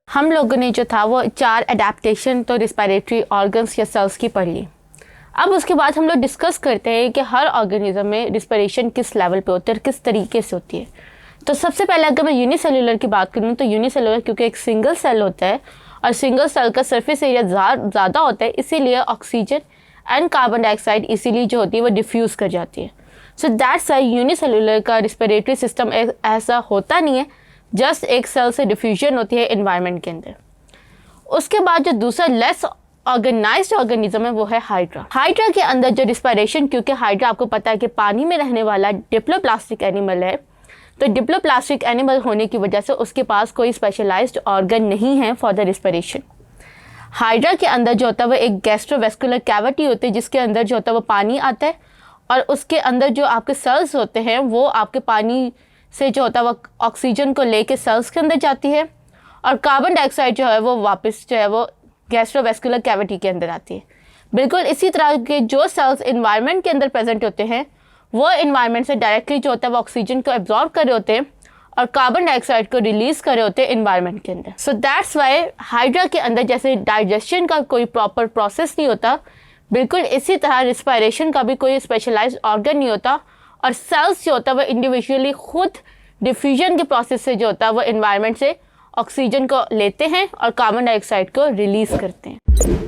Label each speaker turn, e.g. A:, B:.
A: हम लोगों ने जो था वो 4 अडेप्टेशन तो रिस्पिरेटरी ऑर्गन्स या सेल्स की पढ़ ली। अब उसके बाद हम लोग डिस्कस करते हैं कि हर ऑर्गेनिज्म में रिस्पिरेशन किस लेवल पे होती है और किस तरीके से होती है। तो सबसे पहले अगर मैं यूनिसेल्युलर की बात करूँ तो यूनिसेल्युलर क्योंकि एक सिंगल सेल होता है और सिंगल सेल का सरफेस एरिया ज़्यादा होता है, इसीलिए ऑक्सीजन एंड कार्बन डाइऑक्साइड इसीलिए जो होती है वो डिफ्यूज़ कर जाती है। सो दैट्स वाई यूनिसेल्युलर का रिस्पिरेटरी सिस्टम ऐसा होता नहीं है, जस्ट एक सेल से डिफ्यूजन होती है एनवायरनमेंट के अंदर। उसके बाद जो दूसरा लेस ऑर्गेनाइज्ड ऑर्गेनिज्म है वो है हाइड्रा। हाइड्रा के अंदर जो रिस्पिरेशन, क्योंकि हाइड्रा आपको पता है कि पानी में रहने वाला डिप्लोप्लास्टिक एनिमल है, तो डिप्लोप्लास्टिक एनिमल होने की वजह से उसके पास कोई स्पेशलाइज्ड ऑर्गन नहीं है फॉर द रिस्पिरेशन। हाइड्रा के अंदर जो होता है वो एक गैस्ट्रोवेस्कुलर कैविटी होती है जिसके अंदर जो होता है वो पानी आता है और उसके अंदर जो आपके सेल्स होते हैं वो आपके पानी से जो होता है वो ऑक्सीजन को लेके सेल्स के अंदर जाती है और कार्बन डाइऑक्साइड जो है वो वापस जो है वो गैस्ट्रोवेस्कुलर कैविटी के अंदर आती है। बिल्कुल इसी तरह के जो सेल्स इन्वायरमेंट के अंदर प्रेजेंट होते हैं वो इन्वायरमेंट से डायरेक्टली जो होता है वो ऑक्सीजन को एब्जॉर्ब कर रहे होते हैं और कार्बन डाइऑक्साइड को रिलीज कर रहे होते हैं इन्वायरमेंट के अंदर। सो दैट्स वाई हाइड्रा के अंदर जैसे डाइजेशन का कोई प्रॉपर प्रोसेस नहीं होता, बिल्कुल इसी तरह रिस्पिरेशन का भी कोई स्पेशलाइज्ड ऑर्गन नहीं होता और सेल्स जो होता है वो इंडिविजुअली खुद डिफ्यूजन के प्रोसेस से जो होता है वो इन्वायरमेंट से ऑक्सीजन को लेते हैं और कार्बन डाइऑक्साइड को रिलीज करते हैं।